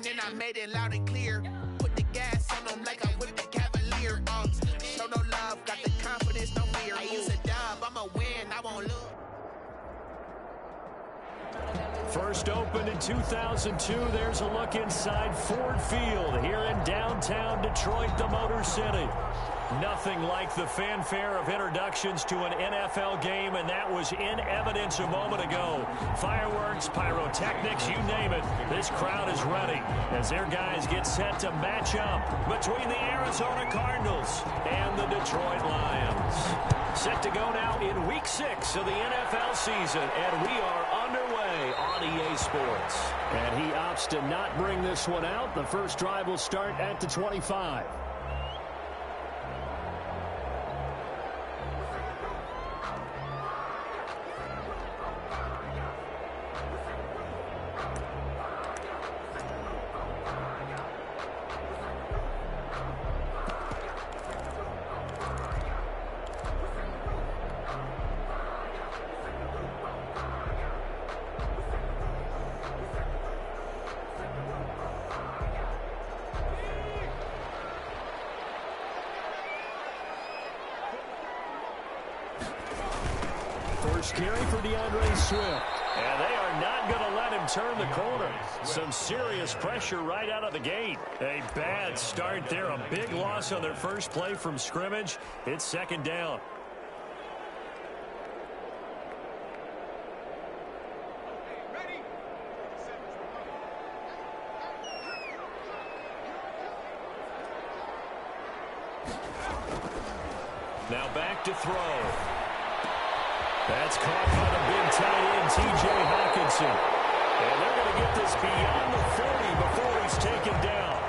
and I made it loud and clear. Put the gas on them like I'm with the Cavalier. Show no love, got the confidence, no fear. I use a dub, I'ma win, I won't lose. First opened in 2002. There's a look inside Ford Field here in downtown Detroit, the Motor City. Nothing like the fanfare of introductions to an NFL game, and that was in evidence a moment ago. Fireworks, pyrotechnics, you name it. This crowd is ready as their guys get set to match up between the Arizona Cardinals and the Detroit Lions. Set to go now in Week 6 of the NFL season, and we are underway on EA Sports. And he opts to not bring this one out. The first drive will start at the 25. First carry for DeAndre Swift. And they are not going to let him turn the corner. Some serious pressure right out of the gate. A bad start there. A big loss on their first play from scrimmage. It's second down. Now back to throw. That's caught by the big tight end, T.J. Hawkinson. And they're going to get this beyond the 40 before he's taken down.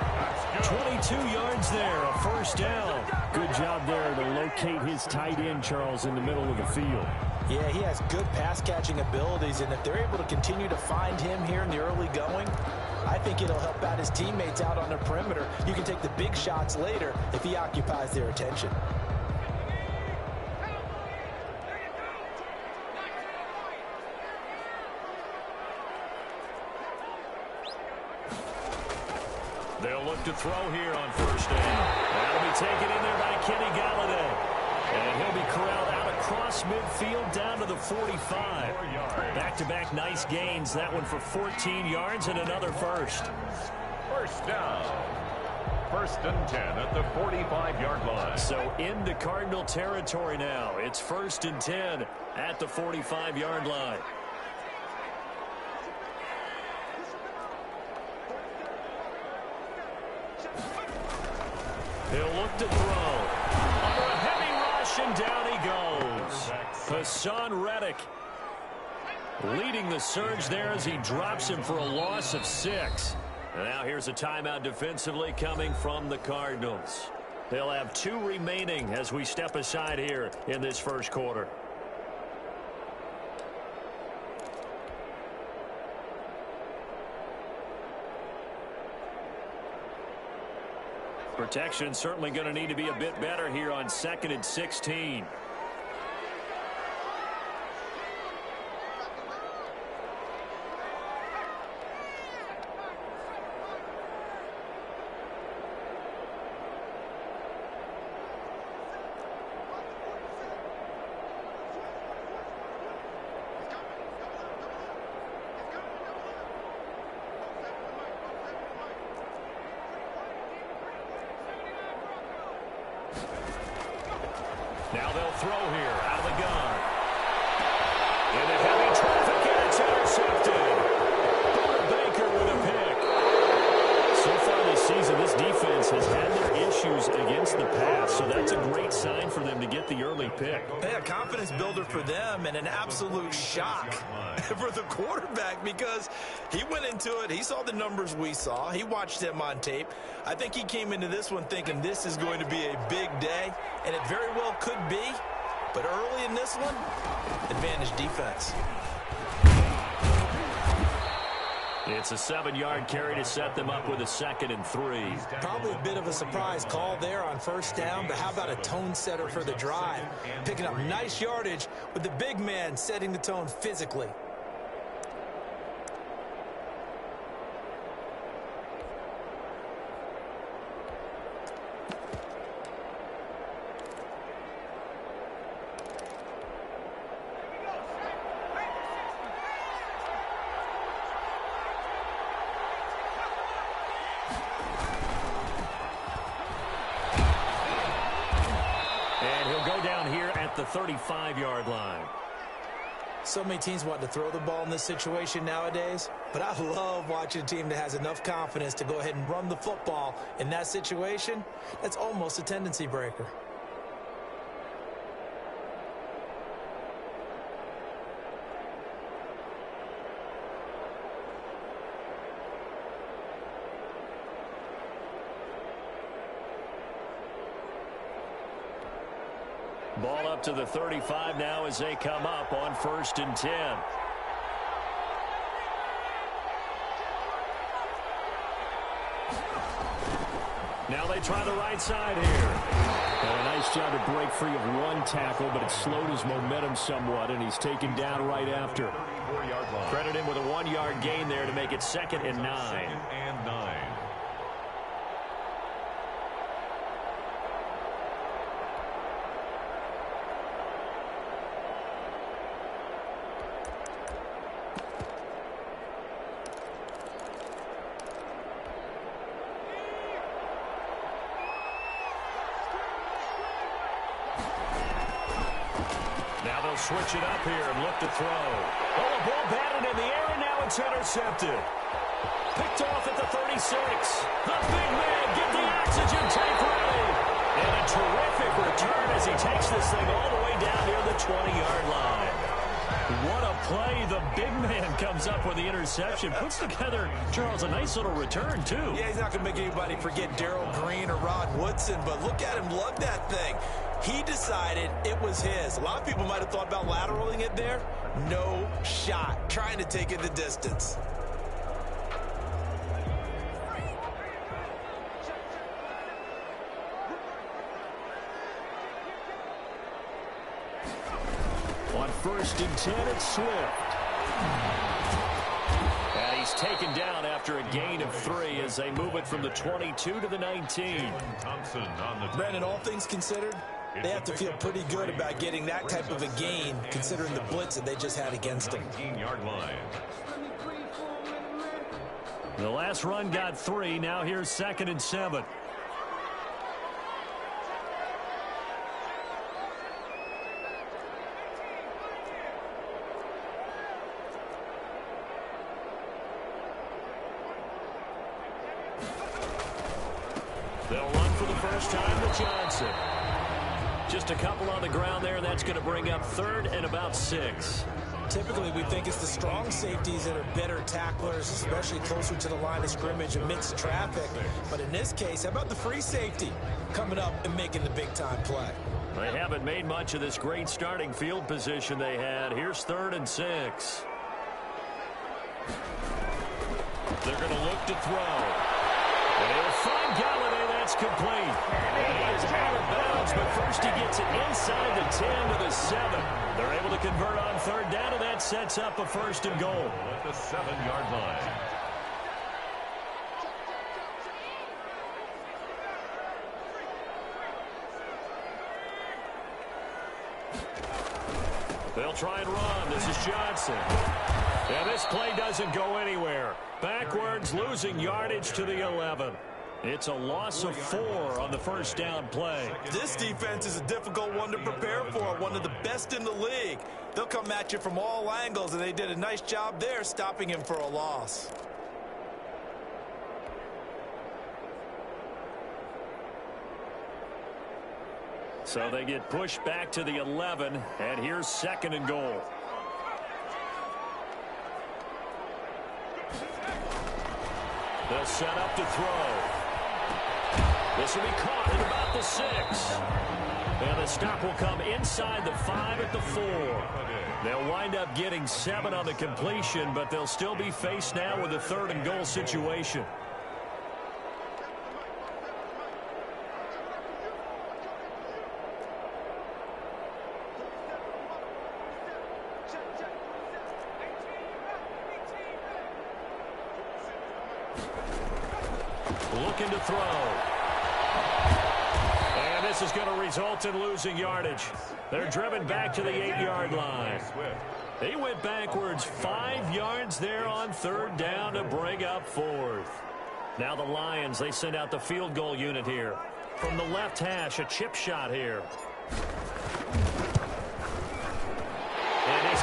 22 yards there, a first down. Good job there to locate his tight end, Charles, in the middle of the field. Yeah, he has good pass-catching abilities, and if they're able to continue to find him here in the early going, I think it'll help out his teammates out on the perimeter. You can take the big shots later if he occupies their attention. They'll look to throw here on first down. That'll be taken in there by Kenny Galladay. And he'll be corralled out across midfield down to the 45. Back-to-back nice gains. That one for 14 yards and another first. First down. First and 10 at the 45-yard line. So into Cardinal territory now. It's first and 10 at the 45-yard line. He'll look to throw. Under a heavy rush, and down he goes. Hassan Reddick leading the surge there as he drops him for a loss of 6. And now here's a timeout defensively coming from the Cardinals. They'll have 2 remaining as we step aside here in this first quarter. Protection certainly going to need to be a bit better here on 2nd and 16. Now they'll throw here out of the gun. Into heavy traffic, and it's intercepted. Baker with a pick. So far this season, this defense has had their issues against the pass, so that's a great sign for them to get the early pick. Yeah, confidence builder for them and an absolute shock for the quarterback because he went into it. He saw the numbers we saw. He watched them on tape. I think he came into this one thinking this is going to be a big day, and it very well could be. But early in this one, advantage defense. It's a 7-yard carry to set them up with a 2nd and 3. Probably a bit of a surprise call there on first down, but how about a tone setter for the drive? Picking up nice yardage with the big man setting the tone physically. at the 35-yard line. So many teams want to throw the ball in this situation nowadays, but I love watching a team that has enough confidence to go ahead and run the football in that situation. That's almost a tendency breaker. Ball up to the 35 now as they come up on 1st and 10. Now they try the right side here. And a nice job to break free of one tackle, but it slowed his momentum somewhat, and he's taken down right after. Credit him with a 1-yard gain there to make it 2nd and 9. 2nd and 9. Switch it up here and look to throw. Oh, a ball batted in the air, and now it's intercepted. Picked off at the 36. The big man, get the oxygen tank ready. And a terrific return as he takes this thing all the way down near the 20-yard line. What a play. The big man comes up with the interception. Puts together, Charles, a nice little return, too. Yeah, he's not going to make anybody forget Darrell Green or Rod Woodson, but look at him lug that thing. He decided it was his. A lot of people might have thought about lateraling it there. No shot. Trying to take it the distance. On 1st and 10, it's Swift. And he's taken down after a gain of 3 as they move it from the 22 to the 19. Brandon, all things considered, they have to feel pretty good about getting that type of a gain, considering the blitz that they just had against them. 19-yard line. The last run got 3. Now here's 2nd and 7. They'll run for the first time to Johnson. Just a couple on the ground there, and that's going to bring up 3rd and about 6. Typically, we think it's the strong safeties that are better tacklers, especially closer to the line of scrimmage amidst traffic. But in this case, how about the free safety coming up and making the big-time play? They haven't made much of this great starting field position they had. Here's 3rd and 6. They're going to look to throw. They'll find Galladay. That's complete. And he is out of bounds, but first he gets it inside the 10 to the 7. They're able to convert on 3rd down, and that sets up a 1st and goal. At the 7-yard line. They'll try and run. This is Johnson. And this play doesn't go anywhere. Backwards, losing yardage to the 11. It's a loss of 4 on the 1st down play. This defense is a difficult one to prepare for, one of the best in the league. They'll come at you from all angles, and they did a nice job there stopping him for a loss. So they get pushed back to the 11, and here's 2nd and goal. They'll set up to throw. This will be caught at about the 6. And the stop will come inside the 5 at the 4. They'll wind up getting 7 on the completion, but they'll still be faced now with a 3rd and goal situation. Looking to throw. And this is going to result in losing yardage. They're driven back to the 8-yard line. He went backwards 5 yards there on 3rd down to bring up 4th. Now the Lions, they send out the field goal unit here. From the left hash, a chip shot here.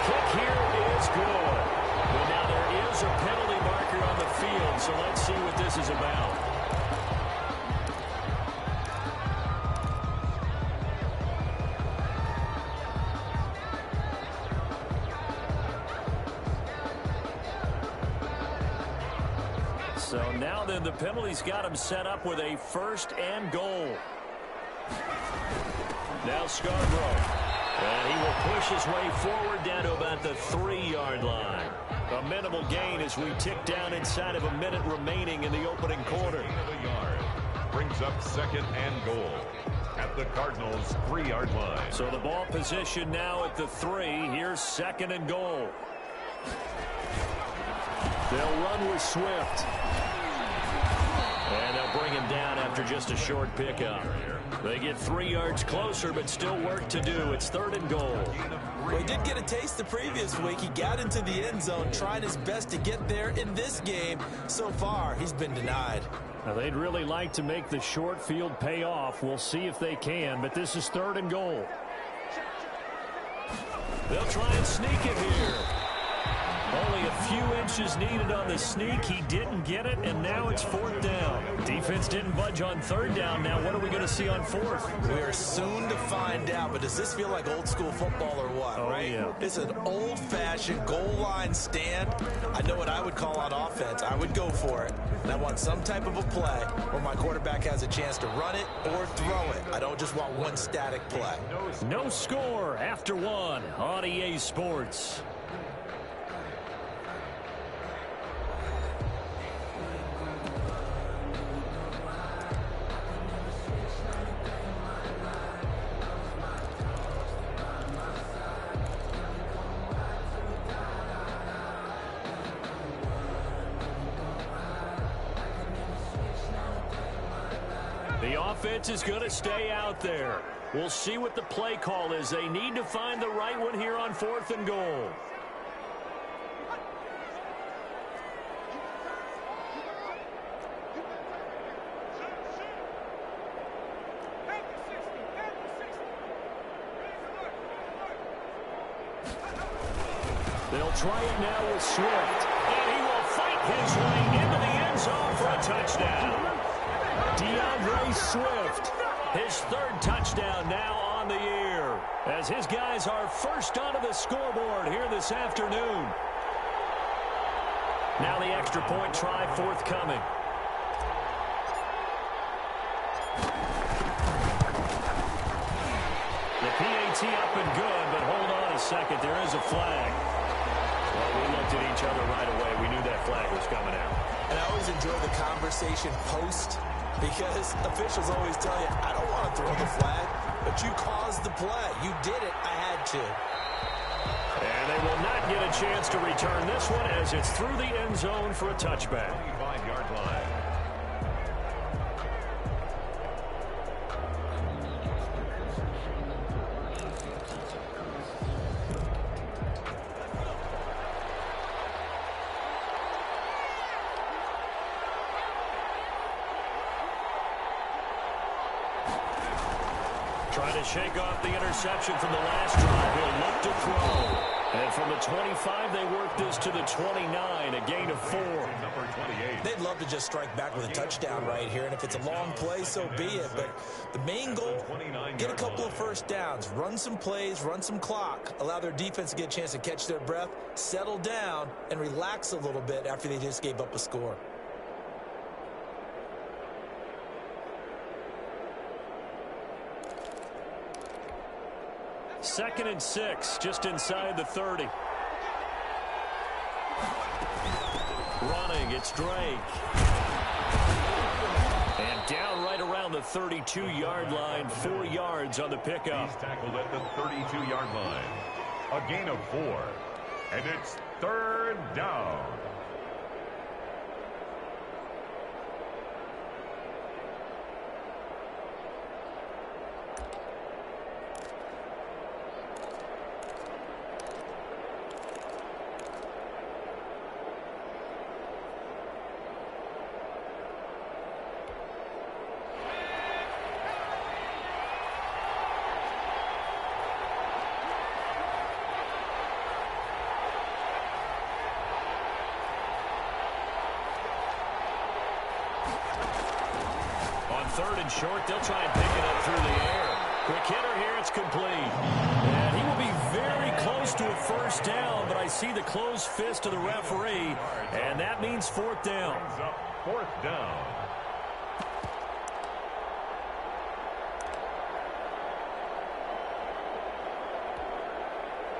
kick here is good. But now there is a penalty marker on the field, so let's see what this is about. So now then the penalty's got him set up with a 1st and goal. Now Scarborough. And he will push his way forward down to about the 3-yard line. A minimal gain as we tick down inside of a minute remaining in the opening quarter. Brings up 2nd and goal at the Cardinals' 3-yard line. So the ball position now at the 3. Here's 2nd and goal. They'll run with Swift. And they'll bring him down after just a short pickup. They get 3 yards closer, but still work to do. It's 3rd and goal. Well, he did get a taste the previous week. He got into the end zone, trying his best to get there in this game. So far, he's been denied. Now, they'd really like to make the short field pay off. We'll see if they can, but this is 3rd and goal. They'll try and sneak it here. Only a few inches needed on the sneak. He didn't get it, and now it's 4th down. Defense didn't budge on 3rd down. Now what are we going to see on 4th? We are soon to find out, but does this feel like old school football or what, right? Yeah. It's an old-fashioned goal line stand. I know what I would call on offense. I would go for it, and I want some type of a play where my quarterback has a chance to run it or throw it. I don't just want one static play. No score after 1 on EA Sports. The offense is going to stay out there. We'll see what the play call is. They need to find the right one here on 4th and goal. They'll try it now with Swift. And he will fight his way into the end zone for a touchdown. DeAndre Swift, his 3rd touchdown now on the year, as his guys are first onto the scoreboard here this afternoon. Now the extra point try forthcoming. The PAT up and good, but hold on a second. There is a flag. Well, we looked at each other right away. We knew that flag was coming out. And I always enjoy the conversation post, because officials always tell you, I don't want to throw the flag, but you caused the play. You did it. I had to. And they will not get a chance to return this one as it's through the end zone for a touchback. 25-yard line. Trying to shake off the interception from the last drive. He'll look to throw. And from the 25, they work this to the 29, a gain of 4. Number 28. They'd love to just strike back with a touchdown right here, and if it's a long play, so be it. But the main goal, get a couple of 1st downs, run some plays, run some clock, allow their defense to get a chance to catch their breath, settle down, and relax a little bit after they just gave up a score. Second and 6, just inside the 30. Running, it's Drake. And down right around the 32-yard line, 4 yards on the pickup. He's tackled at the 32-yard line. A gain of 4. And it's 3rd down. third and short. They'll try and pick it up through the air. Quick hitter here. It's complete. And he will be very close to a first down, but I see the closed fist of the referee, and that means fourth down. Fourth down.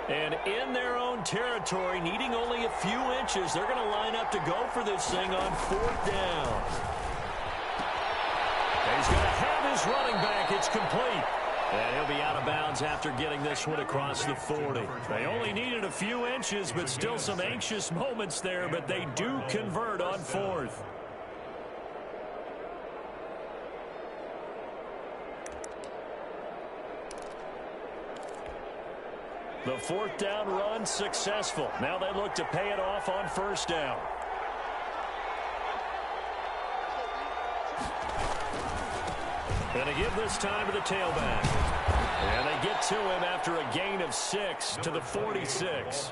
And in their own territory, needing only a few inches, they're going to line up to go for this thing on fourth down. And he's going to have his running back. It's complete. And he'll be out of bounds after getting this one across the 40. They only needed a few inches, but still some anxious moments there, but they do convert on fourth. The fourth down run successful. Now they look to pay it off on first down. Going to give this time to the tailback. And they get to him after a gain of 6 to the 46.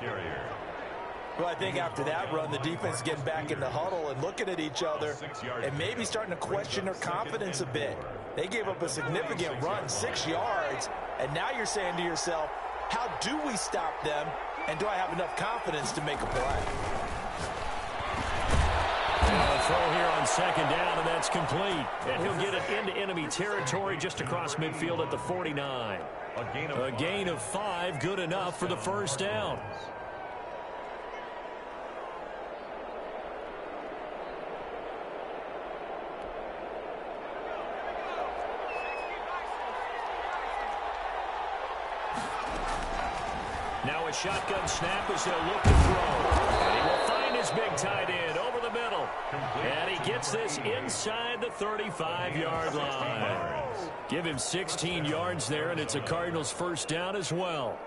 Well, I think after that run, the defense is getting back in the huddle and looking at each other and maybe starting to question their confidence a bit. They gave up a significant run, 6 yards, and now you're saying to yourself, how do we stop them, and do I have enough confidence to make a play? And a throw here on second down, and that's complete. And he'll get it into enemy territory just across midfield at the 49. A gain of 5, good enough for the first down. Now a shotgun snap as they'll look to throw. And he will find his big tight end over the middle. And he gets this inside the 35-yard line. Give him 16 yards there, and it's a Cardinals first down as well.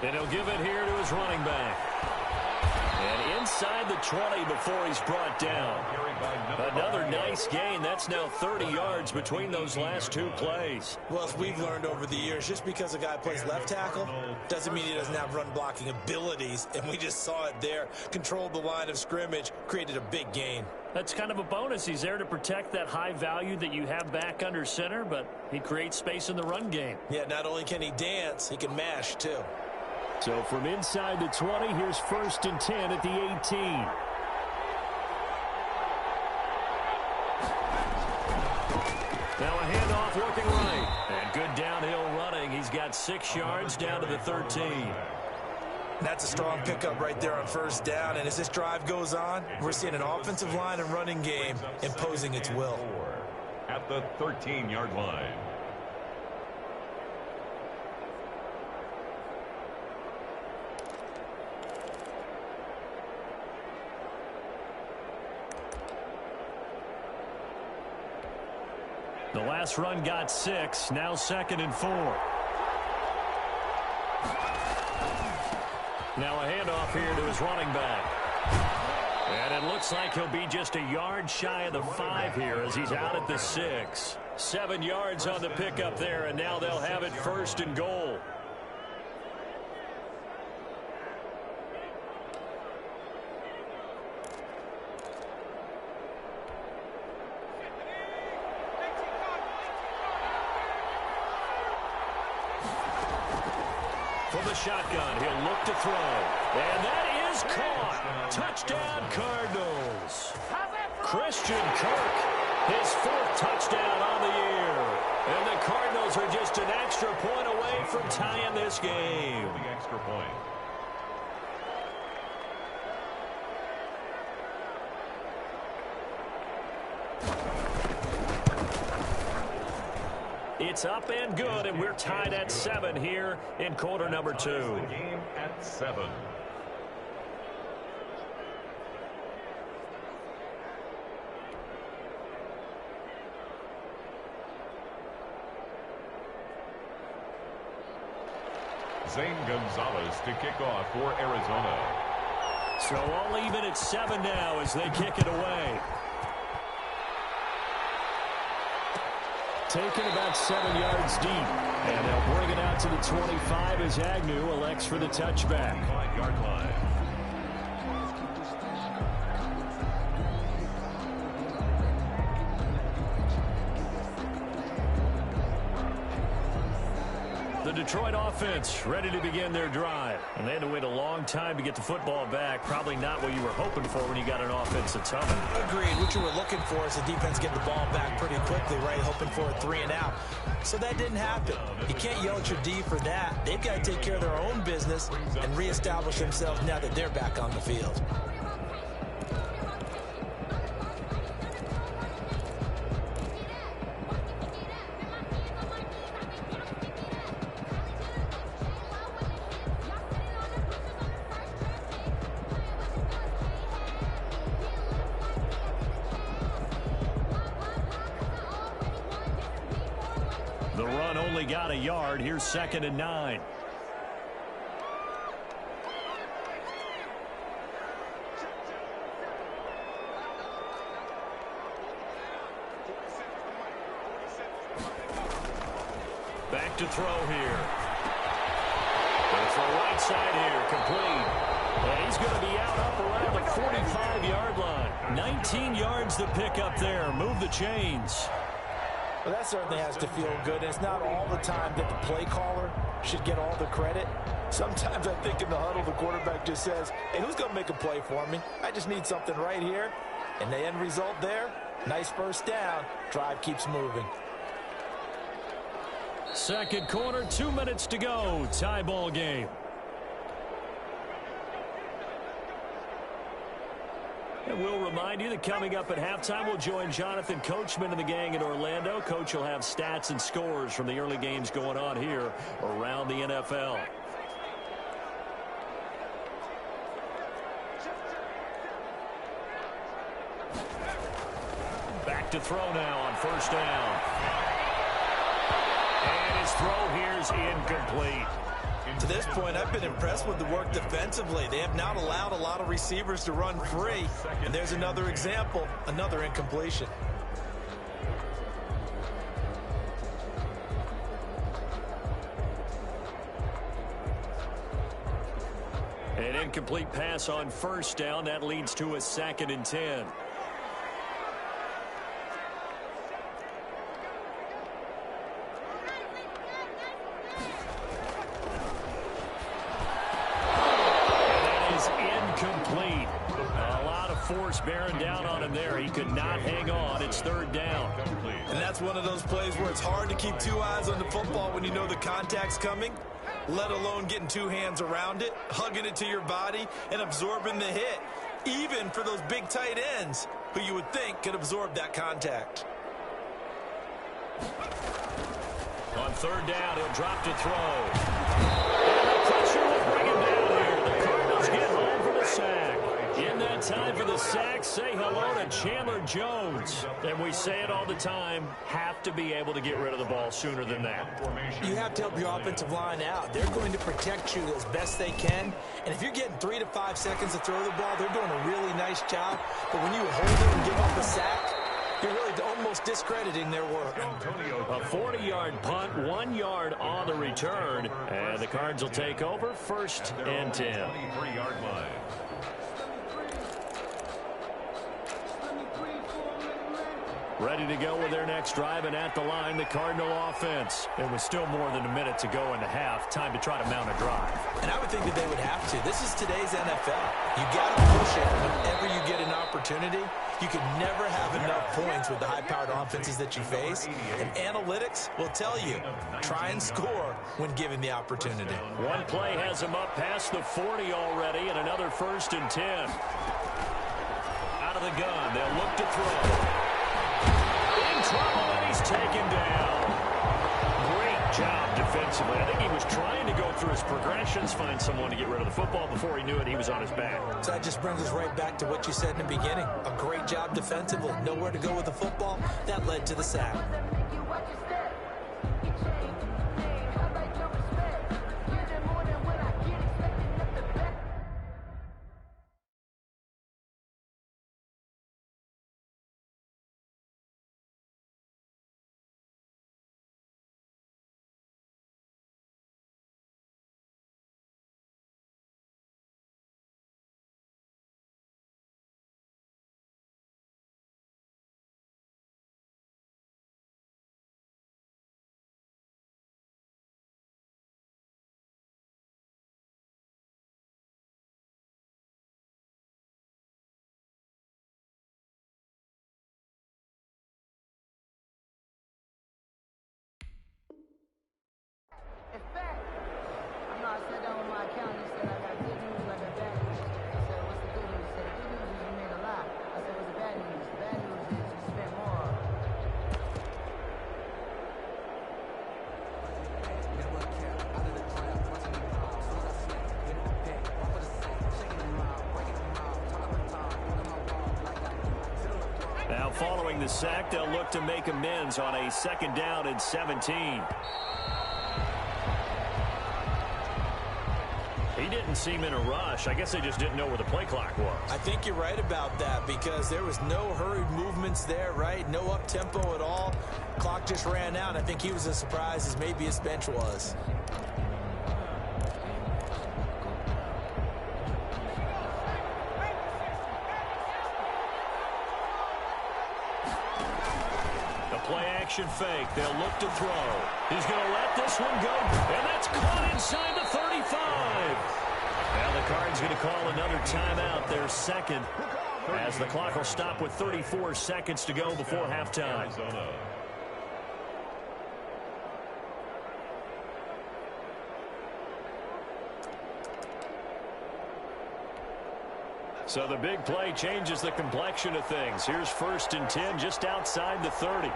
And he'll give it here to his running back. And inside the 20 before he's brought down. Another nice gain. That's now 30 yards between those last 2 plays. Well, as we've learned over the years, just because a guy plays left tackle doesn't mean he doesn't have run blocking abilities. And we just saw it there. Controlled the line of scrimmage, created a big gain. That's kind of a bonus. He's there to protect that high value that you have back under center, but he creates space in the run game. Yeah, not only can he dance, he can mash too. So from inside the 20, here's first and 10 at the 18. Now a handoff working right. And good downhill running. He's got 6 yards down to the 13. That's a strong pickup right there on first down. And as this drive goes on, we're seeing an offensive line and running game imposing its will. At the 13-yard line. The last run got 6, now 2nd and 4. Now a handoff here to his running back. And it looks like he'll be just a yard shy of the 5 here as he's out at the 6. 7 yards on the pickup there, and now they'll have it first and goal. From the shotgun, he'll look to throw. And that is caught. Touchdown, Cardinals. Christian Kirk, his 4th touchdown on the year. And the Cardinals are just an extra point away from tying this game. The extra point. It's up and good, and we're tied at 7 here in quarter number 2. The game at 7. Zane Gonzalez to kick off for Arizona. So all even at 7 now as they kick it away. taken about 7 yards deep. And they'll bring it out to the 25 as Agnew elects for the touchback. 5-yard line. The Detroit offense ready to begin their drive. And they had to wait a long time to get the football back. Probably not what you were hoping for when you got an offense that's humming. Agreed. What you were looking for is the defense get the ball back pretty quickly, right? Hoping for a 3 and out. So that didn't happen. You can't yell at your D for that. They've got to take care of their own business and reestablish themselves now that they're back on the field. The run only got a yard. Here's 2nd and 9. Back to throw here. Going for a right side here. Complete. And he's going to be out up around the 45-yard line. 19 yards to pick up there. Move the chains. Well, that certainly has to feel good. And it's not all the time that the play caller should get all the credit. Sometimes I think in the huddle, the quarterback just says, hey, who's going to make a play for me? I just need something right here. And the end result there, nice first down. Drive keeps moving. Second quarter, 2 minutes to go. Tie ball game. And we'll remind you that coming up at halftime, we'll join Jonathan Coachman and the gang in Orlando. Coach will have stats and scores from the early games going on here around the NFL. Back to throw now on first down. And his throw here is incomplete. To this point, I've been impressed with the work defensively. They have not allowed a lot of receivers to run free. And there's another example, another incompletion. An incomplete pass on first down. That leads to a 2nd and 10. Complete. A lot of force bearing down on him there. He could not hang on. It's 3rd down. And that's one of those plays where it's hard to keep 2 eyes on the football when you know the contact's coming, let alone getting 2 hands around it, hugging it to your body, and absorbing the hit, even for those big tight ends who you would think could absorb that contact. On 3rd down, he'll drop to throw. And the pressure will bring him down here. The Cardinals get home for the sack. In that time for the sack, say hello to Chandler Jones. And we say it all the time, have to be able to get rid of the ball sooner than that. You have to help your offensive line out. They're going to protect you as best they can. And if you're getting 3 to 5 seconds to throw the ball, they're doing a really nice job. But when you hold it and give up a sack, you're really almost discrediting their work. A 40-yard punt, 1 yard on the return. And the Cards will take over 1st and 10. 23-yard line. Ready to go with their next drive, and at the line, the Cardinal offense. It was still more than a minute to go in the half. Time to try to mount a drive. And I would think that they would have to. This is today's NFL. You got to push it whenever you get an opportunity. You can never have enough points with the high-powered offenses that you face. And analytics will tell you, try and score when given the opportunity. One play has him up past the 40 already, and another 1st and 10. Out of the gun, they'll look to throw. In trouble, and he's taken down. Great job defensively. I think he was trying to go through his progressions, find someone to get rid of the football. Before he knew it, he was on his back. So that just brings us right back to what you said in the beginning. A great job defensively. Nowhere to go with the football. That led to the sack. following the sack. They'll look to make amends on a 2nd down and 17. He didn't seem in a rush. I guess they just didn't know where the play clock was. I think you're right about that because there was no hurried movements there, right? No up-tempo at all. Clock just ran out. I think he was as surprised as maybe his bench was. Play-action fake. They'll look to throw. He's going to let this one go, and that's caught inside the 35. Now the Cards going to call another timeout, their 2nd, as the clock will stop with 34 seconds to go before halftime. So the big play changes the complexion of things. Here's 1st and 10 just outside the 30.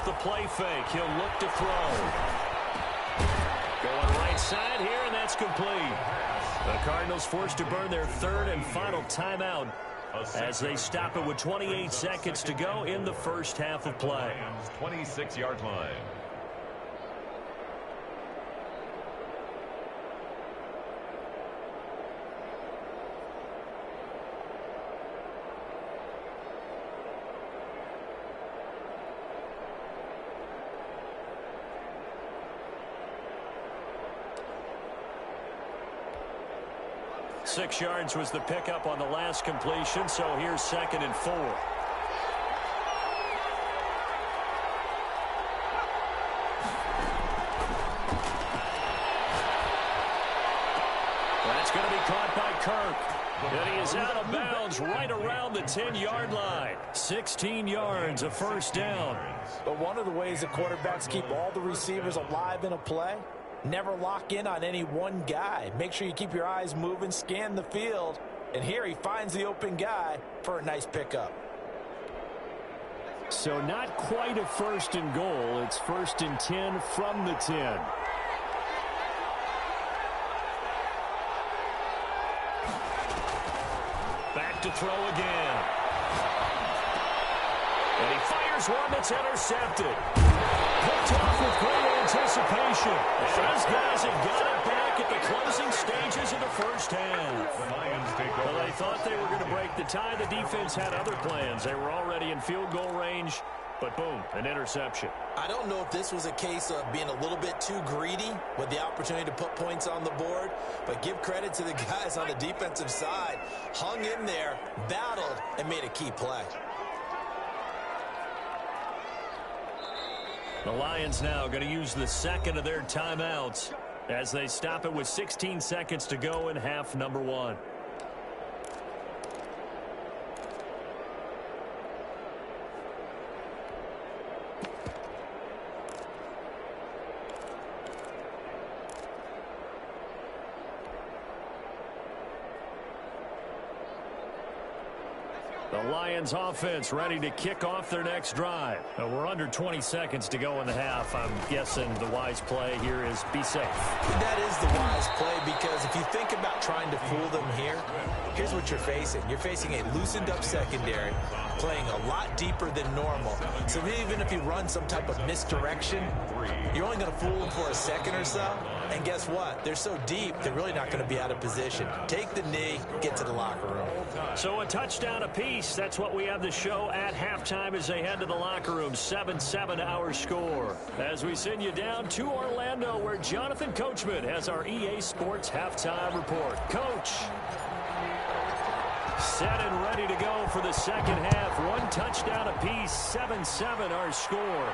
The play fake. He'll look to throw. Going right side here, and that's complete. The Cardinals forced to burn their 3rd and final timeout as they stop it with 28 seconds to go in the first half of play. 26-yard line. Six yards was the pickup on the last completion, so here's 2nd and 4. That's going to be caught by Kirk. And he is out of bounds right around the 10-yard line. 16 yards, a 1st down. But one of the ways the quarterbacks keep all the receivers alive in a play, never lock in on any one guy. Make sure you keep your eyes moving, scan the field. And here he finds the open guy for a nice pickup. So not quite a 1st and goal. It's 1st and 10 from the 10. Back to throw again. And he fires one that's intercepted. Picked off with great anticipation. And these guys have got it back at the closing stages of the first half. The Lions take over. Well, they thought they were going to break the tie. The defense had other plans. They were already in field goal range, but boom, an interception. I don't know if this was a case of being a little bit too greedy with the opportunity to put points on the board, but give credit to the guys on the defensive side. Hung in there, battled, and made a key play. The Lions now going to use the 2nd of their timeouts as they stop it with 16 seconds to go in half number 1. The Lions offense ready to kick off their next drive. We're under 20 seconds to go in the half. I'm guessing the wise play here is be safe. That is the wise play because if you think about trying to fool them here, here's what you're facing. You're facing a loosened up secondary, playing a lot deeper than normal. So even if you run some type of misdirection, you're only going to fool them for a second or so. And guess what? They're so deep, they're really not going to be out of position. Take the knee, get to the locker room. So a touchdown apiece. That's what we have the show at halftime as they head to the locker room. 7-7 our score. As we send you down to Orlando where Jonathan Coachman has our EA Sports halftime report. Coach. Set and ready to go for the second half. One touchdown apiece. 7-7 our score.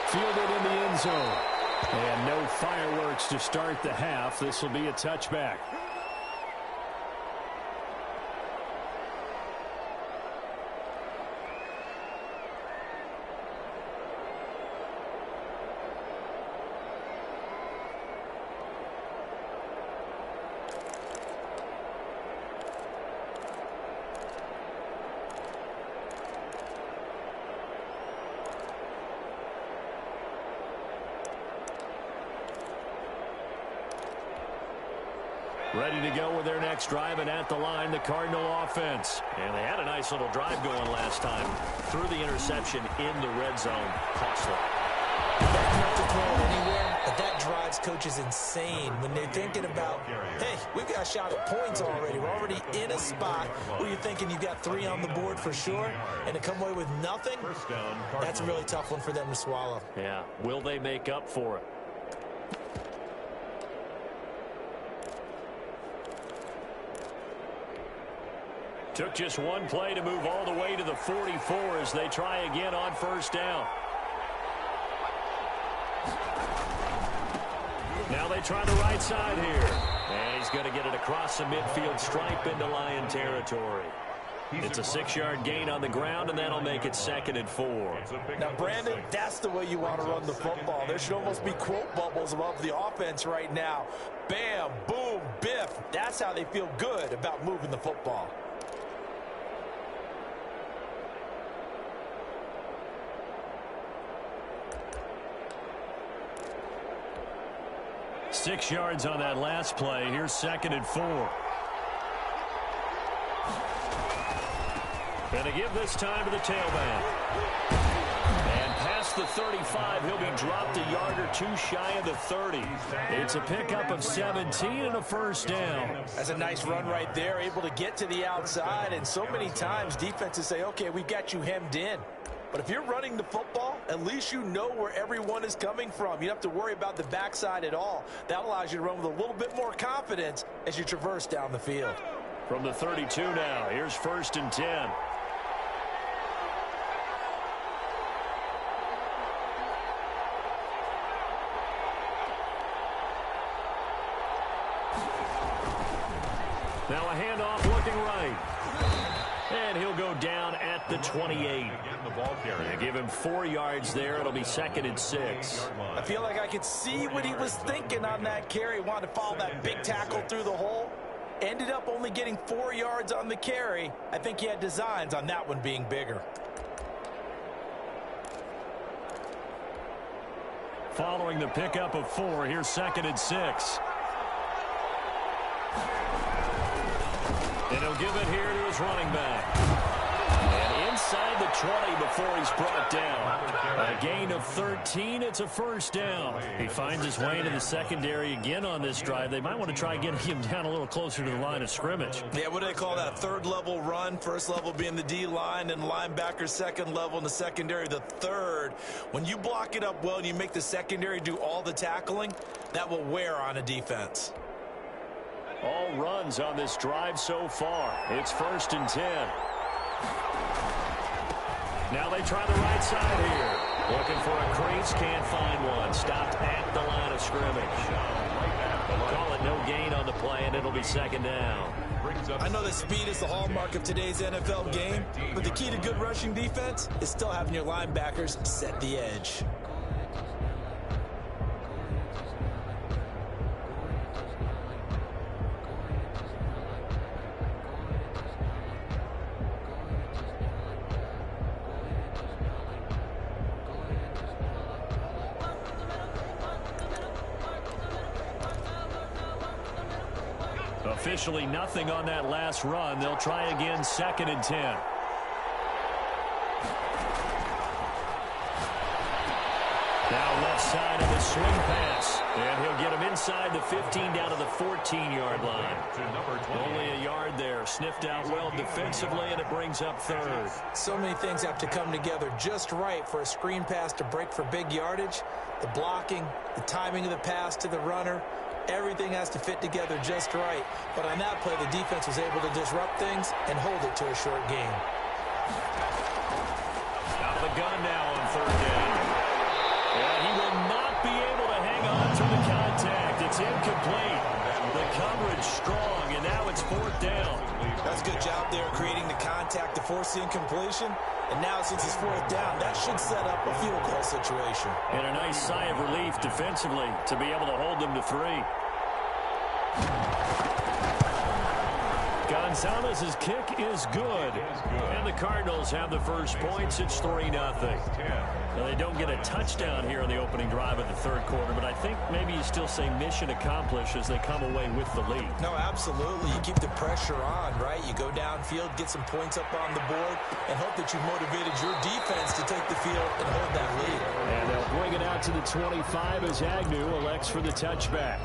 Fielded in the end zone. And no fireworks to start the half. This will be a touchback. Ready to go with their next drive, and at the line, the Cardinal offense. And they had a nice little drive going last time. Threw the interception in the red zone. Costly. Bad enough to throw it anywhere, but that drives coaches insane when they're thinking about, hey, we've got a shot at points already. We're already in a spot where you're thinking you've got 3 on the board for sure, and to come away with nothing, that's a really tough one for them to swallow. Yeah, will they make up for it? Took just one play to move all the way to the 44 as they try again on first down. Now they try the right side here. And he's going to get it across the midfield stripe into Lion territory. It's a 6-yard gain on the ground, and that'll make it 2nd and 4. Now, Brandon, that's the way you want to run the football. There should almost be quote bubbles above the offense right now. Bam, boom, biff. That's how they feel good about moving the football. Six yards on that last play. Here's 2nd and 4. And they give this time to the tailback. And past the 35, he'll be dropped a yard or 2 shy of the 30. It's a pickup of 17 and a first down. That's a nice run right there, able to get to the outside. And so many times defenses say, okay, we've got you hemmed in. But if you're running the football, at least you know where everyone is coming from. You don't have to worry about the backside at all. That allows you to run with a little bit more confidence as you traverse down the field. From the 32 now, here's 1st and 10. Now a handoff looking right. And he'll go down at the 28. They give him 4 yards there. It'll be 2nd and 6. I feel like I could see what he was thinking on that carry. Wanted to follow that big tackle through the hole. Ended up only getting 4 yards on the carry. I think he had designs on that one being bigger. Following the pickup of 4, here's 2nd and 6. And he'll give it here to his running back. And inside the 20 before he's brought down. A gain of 13. It's a first down. He finds his way into the secondary again on this drive. They might want to try getting him down a little closer to the line of scrimmage. Yeah, what do they call that? 3rd level run. 1st level being the D-line, and linebacker 2nd level, and the secondary the 3rd. When you block it up well and you make the secondary do all the tackling, that will wear on a defense. All runs on this drive so far. It's 1st and 10. Now they try the right side here. Looking for a crease, can't find one. Stopped at the line of scrimmage. Call it no gain on the play, and it'll be 2nd down. I know that speed is the hallmark of today's NFL game, but the key to good rushing defense is still having your linebackers set the edge. Officially nothing on that last run. They'll try again, 2nd and 10. Now left side of the swing pass. And he'll get him inside the 15 down to the 14-yard line. Only a yard there. Sniffed out well defensively, and it brings up 3rd. So many things have to come together just right for a screen pass to break for big yardage. The blocking, the timing of the pass to the runner. Everything has to fit together just right. But on that play, the defense was able to disrupt things and hold it to a short gain. Out of the gun now on 3rd down. And he will not be able to hang on to the contact. It's incomplete. The coverage strong, and now it's 4th down. That's a good job there creating the contact to force the incompletion. And now since it's 4th down, that should set up a field goal situation. And a nice sigh of relief defensively to be able to hold them to 3. Gonzalez's kick is good. And the Cardinals have the first points. It's 3-0. Now, they don't get a touchdown here in the opening drive of the third quarter, but I think maybe you still say mission accomplished as they come away with the lead. No, absolutely. You keep the pressure on, right? You go downfield, get some points up on the board, and hope that you've motivated your defense to take the field and hold that lead. And they'll bring it out to the 25 as Agnew elects for the touchback.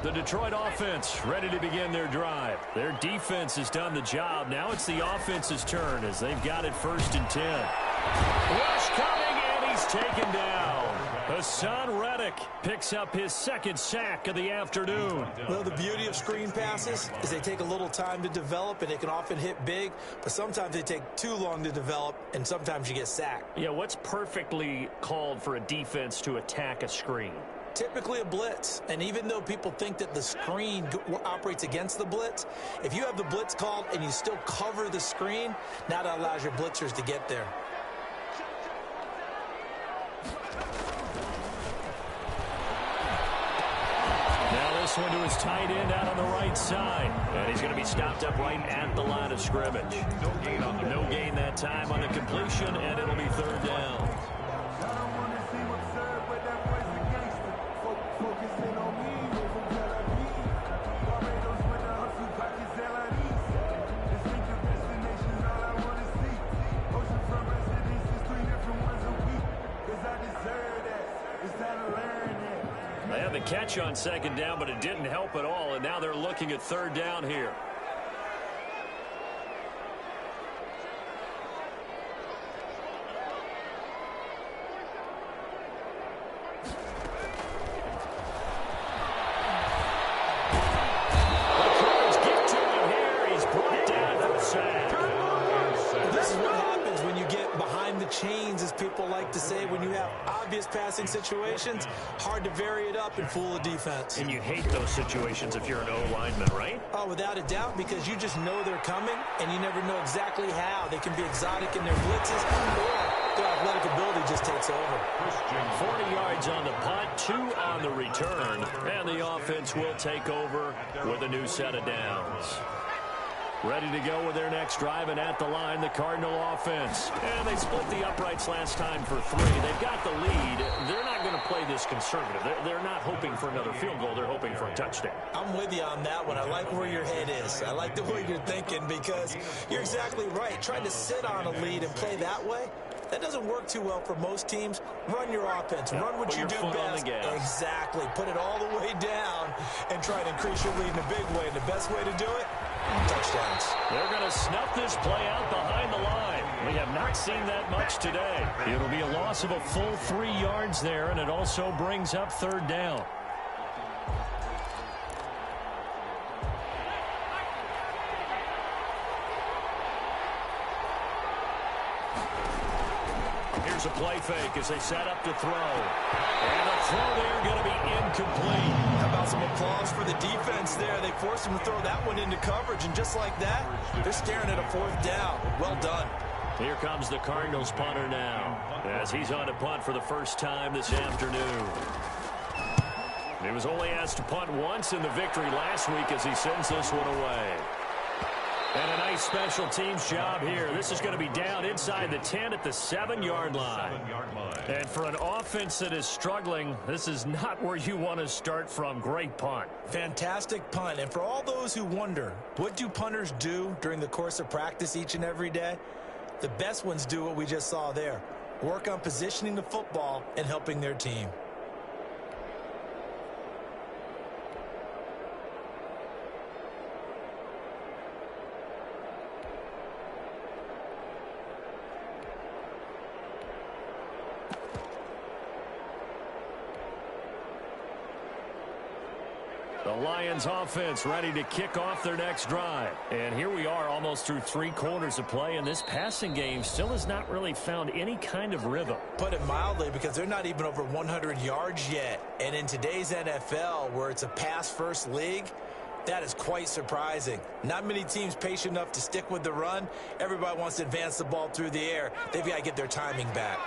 The Detroit offense ready to begin their drive. Their defense has done the job. Now it's the offense's turn as they've got it 1st and 10. Rush coming, and he's taken down. Hassan Reddick picks up his 2nd sack of the afternoon. Well, the beauty of screen passes is they take a little time to develop, and they can often hit big, but sometimes they take too long to develop, and sometimes you get sacked. Yeah, what's perfectly called for a defense to attack a screen? Typically a blitz, and even though people think that the screen operates against the blitz, if you have the blitz called and you still cover the screen, now that allows your blitzers to get there. Now this one to his tight end out on the right side, and he's going to be stopped up right at the line of scrimmage. No gain that time on the completion, and it'll be 3rd down. They had the catch on 2nd down, but it didn't help at all, and now they're looking at 3rd down here. The Cards get to him here. He's brought down for a sack. This is what happens when you get behind the chains, as people like to say. When you have obvious passing situations, hard to vary it up and fool a defense. And you hate those situations if you're an O-lineman, right? Oh, without a doubt, because you just know they're coming, and you never know exactly how. They can be exotic in their blitzes, or their athletic ability just takes over. 40 yards on the punt, 2 on the return, and the offense will take over with a new set of downs. Ready to go with their next drive, and at the line, the Cardinal offense. And they split the uprights last time for 3. They've got the lead. They're not going to play this conservative. They're not hoping for another field goal. They're hoping for a touchdown. I'm with you on that one. I like where your head is. I like the way you're thinking, because you're exactly right. Trying to sit on a lead and play that way, that doesn't work too well for most teams. Run your offense. Run what you do best. Exactly. Put it all the way down and try to increase your lead in a big way. And the best way to do it, touchdowns. They're going to snuff this play out behind the line. We have not seen that much today. It'll be a loss of a full 3 yards there, and it also brings up 3rd down. Here's a play fake as they set up to throw. And a throw there going to be incomplete. How about some applause for the defense there? They forced him to throw that one into coverage, and just like that, they're staring at a 4th down. Well done. Here comes the Cardinals punter now, as he's on to punt for the first time this afternoon. He was only asked to punt once in the victory last week as he sends this one away. And a nice special teams job here. This is going to be down inside the 10 at the 7-yard line. And for an offense that is struggling, this is not where you want to start from. Great punt. Fantastic punt. And for all those who wonder, what do punters do during the course of practice each and every day? The best ones do what we just saw there. Work on positioning the football and helping their team. The Lions offense ready to kick off their next drive. And here we are almost through 3 quarters of play, and this passing game still has not really found any kind of rhythm. Put it mildly, because they're not even over 100 yards yet. And in today's NFL, where it's a pass-first league, that is quite surprising. Not many teams patient enough to stick with the run. Everybody wants to advance the ball through the air. They've got to get their timing back.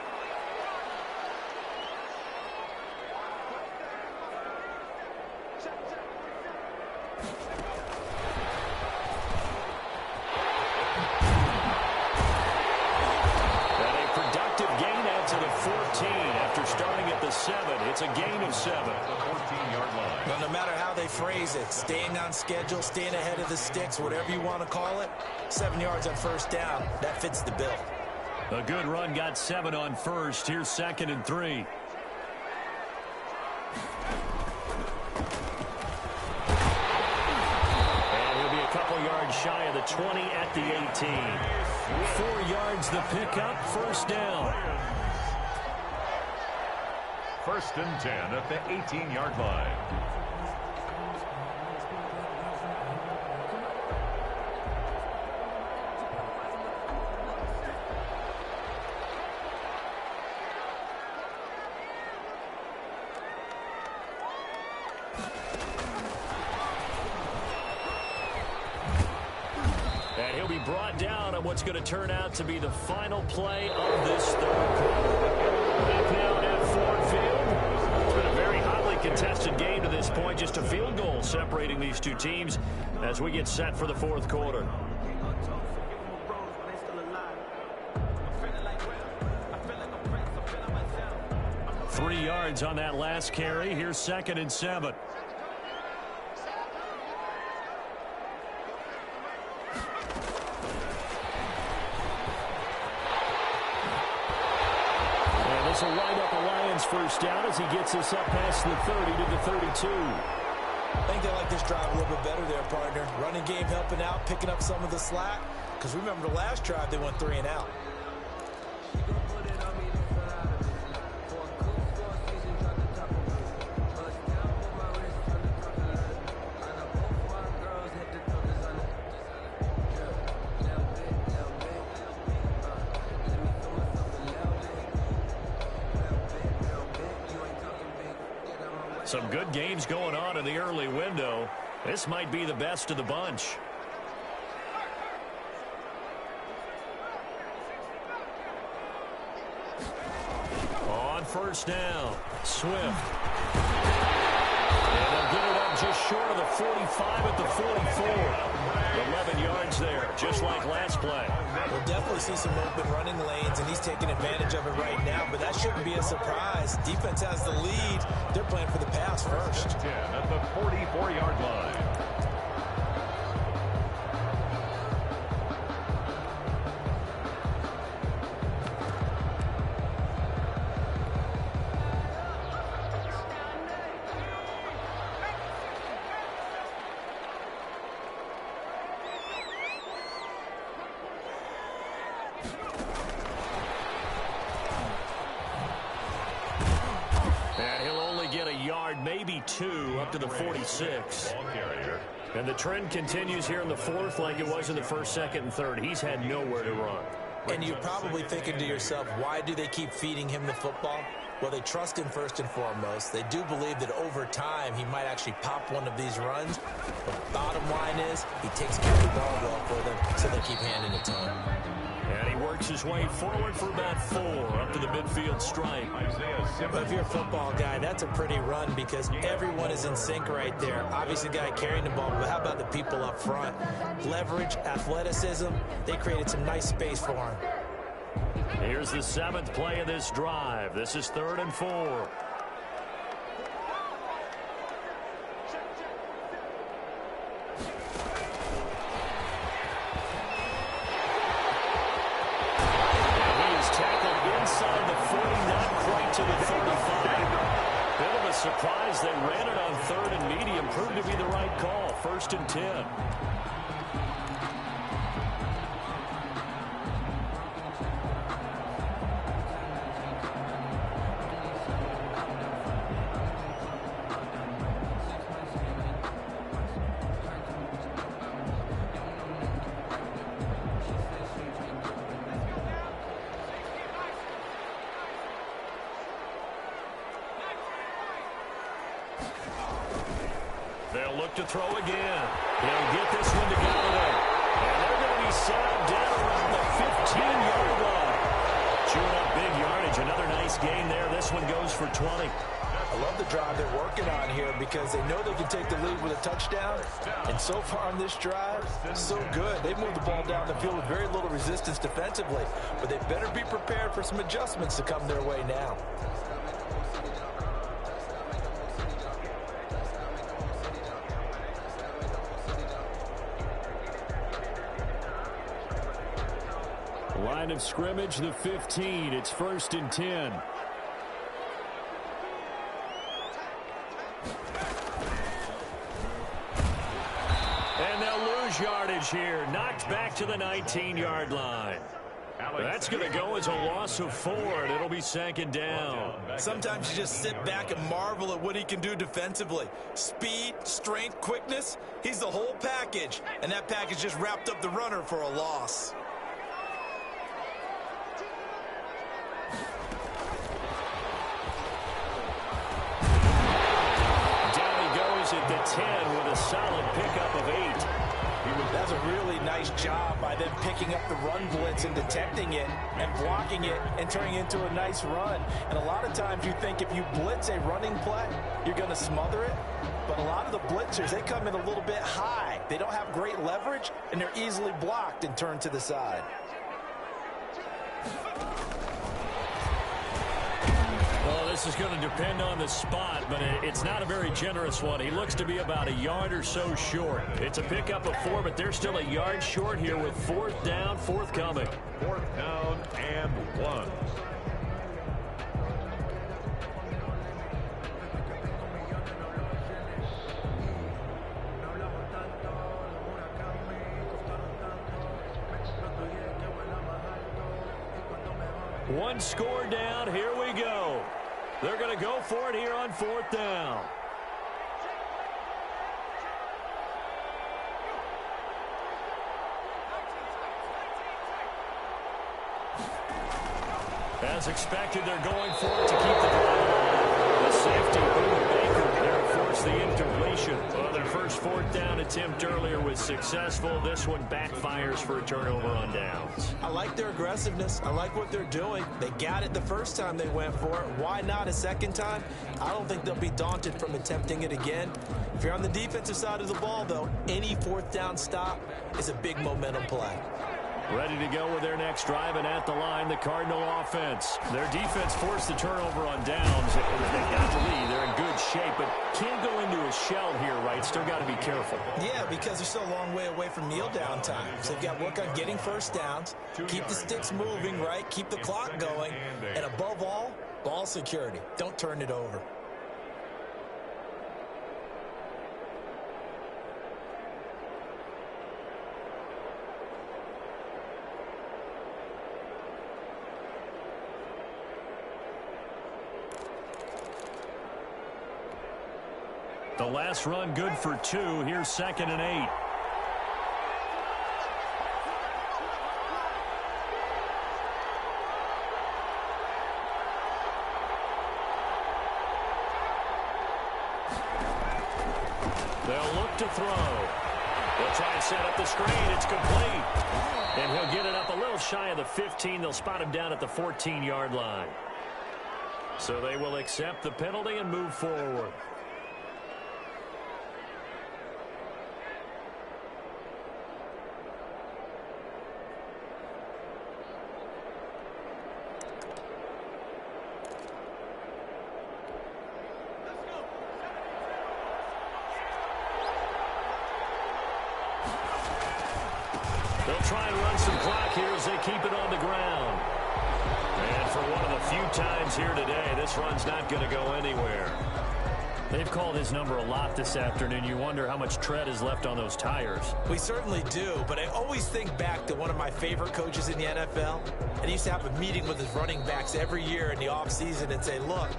It's a gain of 7. 14-yard line. Well, no matter how they phrase it, staying on schedule, staying ahead of the sticks, whatever you want to call it, 7 yards on first down, that fits the bill. A good run got 7 on first. Here's 2nd and 3. And he'll be a couple yards shy of the 20 at the 18. 4 yards the pickup, first down. 1st and 10 at the 18-yard line. And he'll be brought down on what's going to turn out to be the final play of this 3rd quarter. Back now at Ford Field. It's been a very hotly contested game to this point. Just a field goal separating these two teams as we get set for the 4th quarter. Three yards on that last carry. Here's 2nd and 7. This will light up a Lions first down as he gets us up past the 30 to the 32. I think they like this drive a little bit better there, partner. Running game helping out, picking up some of the slack. Because remember the last drive, they went 3 and out. Some good games going on in the early window. This might be the best of the bunch. On first down, Swift. And they'll get it up just short of the 45 at the 44. 11 yards there, just like last play. We'll definitely see some open running lanes, and he's taking advantage of it right now, but that shouldn't be a surprise. Defense has the lead. They're playing for the pass first. 10 at the 44-yard line. Maybe 2 up to the 46. And the trend continues here in the 4th like it was in the 1st, 2nd, and 3rd. He's had nowhere to run. And you're probably thinking to yourself, why do they keep feeding him the football? Well, they trust him first and foremost. They do believe that over time he might actually pop one of these runs. But the bottom line is he takes care of the ball well for them, so they keep handing it to him. And he works his way forward for about 4 up to the midfield stripe. But if you're a football guy, that's a pretty run because everyone is in sync right there. Obviously, the guy carrying the ball, but how about the people up front? Leverage, athleticism, they created some nice space for him. Here's the 7th play of this drive. This is 3rd and 4. To the 35. Bit of a surprise. They ran it on 3rd and medium. Proved to be the right call. 1st and 10. They'll look to throw again. He'll get this one to Galladay. And they're going to be set up down around the 15-yard line. Chewing up big yardage. Another nice gain there. This one goes for 20. I love the drive they're working on here because they know they can take the lead with a touchdown. And so far on this drive, so good. They moved the ball down the field with very little resistance defensively. But they better be prepared for some adjustments to come their way now. Line of scrimmage, the 15. It's 1st and 10. And they'll lose yardage here. Knocked back to the 19-yard line. That's going to go as a loss of 4, and it'll be 2nd down. Sometimes you just sit back and marvel at what he can do defensively. Speed, strength, quickness. He's the whole package. And that package just wrapped up the runner for a loss. At the 10 with a solid pickup of 8. That's a really nice job by them picking up the run blitz and detecting it and blocking it and turning it into a nice run. And a lot of times you think if you blitz a running play, you're going to smother it. But a lot of the blitzers, they come in a little bit high. They don't have great leverage, and they're easily blocked and turned to the side. Well, this is going to depend on the spot, but it's not a very generous one. He looks to be about a yard or so short. It's a pickup of 4, but they're still a yard short here with 4th down, forthcoming. 4th down and 1. One score down. Here we go. They're going to go for it here on 4th down. As expected, they're going for it to keep the drive alive. The safety, Baker, there forced the incompletion. Well, their first 4th down attempt earlier was successful. This one backfires for a turnover on downs. I like their aggressiveness. I like what they're doing. They got it the first time they went for it. Why not a second time? I don't think they'll be daunted from attempting it again. If you're on the defensive side of the ball, though, any 4th down stop is a big momentum play. Ready to go with their next drive, and at the line, the Cardinal offense. Their defense forced the turnover on downs. They got the lead. They're in good shape, but can't go into a shell here, right? Still got to be careful. Yeah, because they're still a long way away from kneel down time. So they've got to work on getting first downs, keep the sticks moving, right? Keep the clock going, and above all, ball security. Don't turn it over. The last run good for 2. Here's 2nd and 8. They'll look to throw. They'll try and set up the screen. It's complete. And he'll get it up a little shy of the 15. They'll spot him down at the 14-yard line. So they will accept the penalty and move forward. They'll try and run some clock here as they keep it on the ground. And for one of the few times here today, this run's not going to go anywhere. They've called his number a lot this afternoon. You wonder how much tread is left on those tires. We certainly do, but I always think back to one of my favorite coaches in the NFL. And he used to have a meeting with his running backs every year in the offseason and say, look,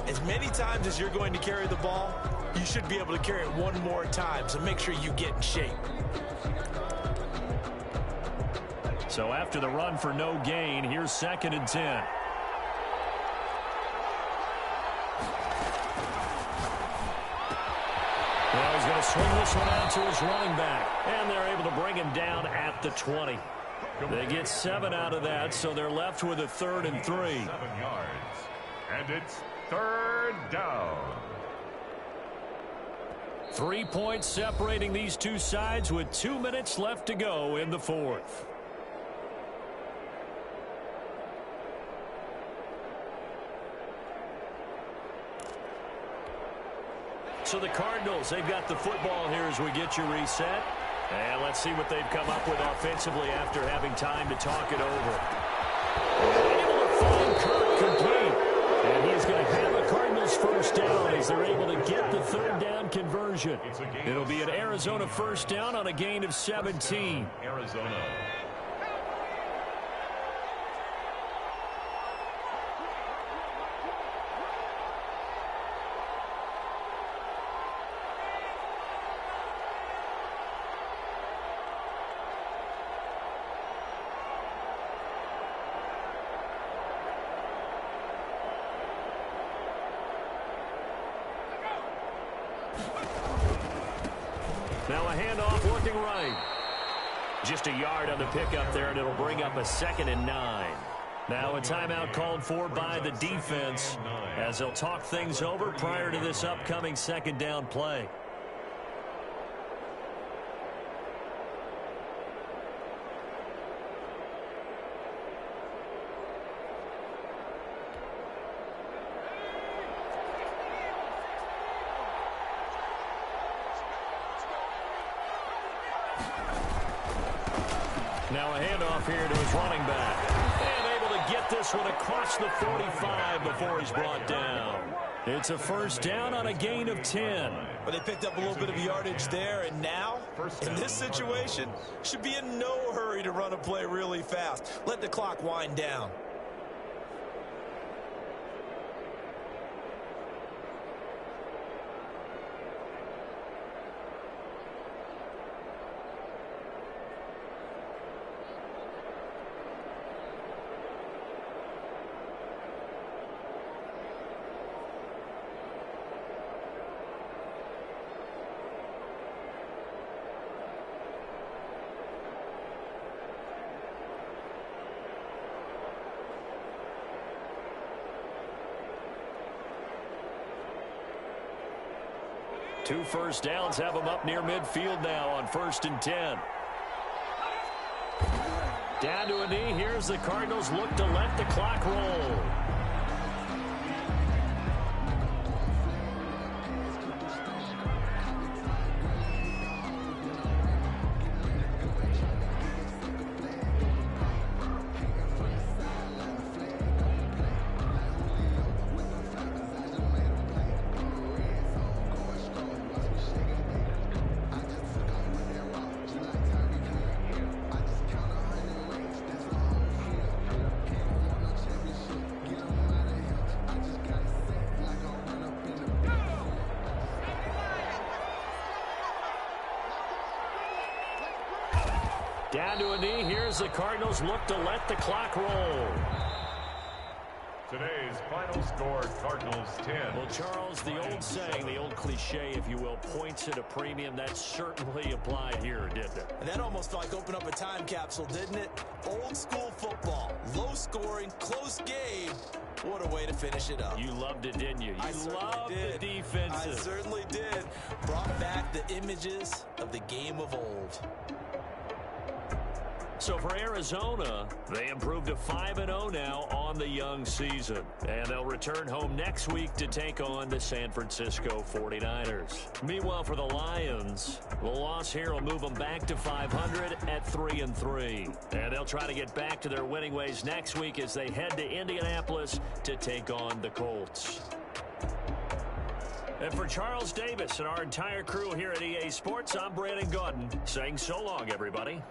as many times as you're going to carry the ball, you should be able to carry it one more time, so make sure you get in shape. So after the run for no gain, here's 2nd and 10. He's going to swing this one out to his running back. And they're able to bring him down at the 20. They get 7 out of that, so they're left with a 3rd and 3. 7 yards. And it's 3rd down. 3 points separating these two sides with 2 minutes left to go in the 4th. So the Cardinals, they've got the football here as we get you reset. And let's see what they've come up with offensively after having time to talk it over. Able to find Kirk complete. And he's going to have a Cardinals first down as they're able to get the 3rd down conversion. It'll be an Arizona first down on a gain of 17. Arizona. Now a handoff looking right. Just a yard on the pickup there, and it'll bring up a 2nd and 9. Now a timeout called for by the defense as they'll talk things over prior to this upcoming 2nd down play. Now a handoff here to his running back. And able to get this one across the 45 before he's brought down. It's a first down on a gain of 10. But they picked up a little bit of yardage there, and now, in this situation, should be in no hurry to run a play really fast. Let the clock wind down. Two first downs have them up near midfield now on 1st and 10. Down to a knee. Here's the Cardinals look to let the clock roll. Down to a knee. Here's the Cardinals look to let the clock roll. Today's final score, Cardinals 10. Well, Charles, the old saying, the old cliche, if you will, points at a premium. That certainly applied here, didn't it? And that almost felt like opened up a time capsule, didn't it? Old school football. Low scoring, close game. What a way to finish it up. You loved it, didn't you? You loved the defensive. I certainly did. Brought back the images of the game of old. So for Arizona, they improved to 5-0 now on the young season. And they'll return home next week to take on the San Francisco 49ers. Meanwhile, for the Lions, the loss here will move them back to 500 at 3-3. And they'll try to get back to their winning ways next week as they head to Indianapolis to take on the Colts. And for Charles Davis and our entire crew here at EA Sports, I'm Brandon Gaudin saying so long, everybody.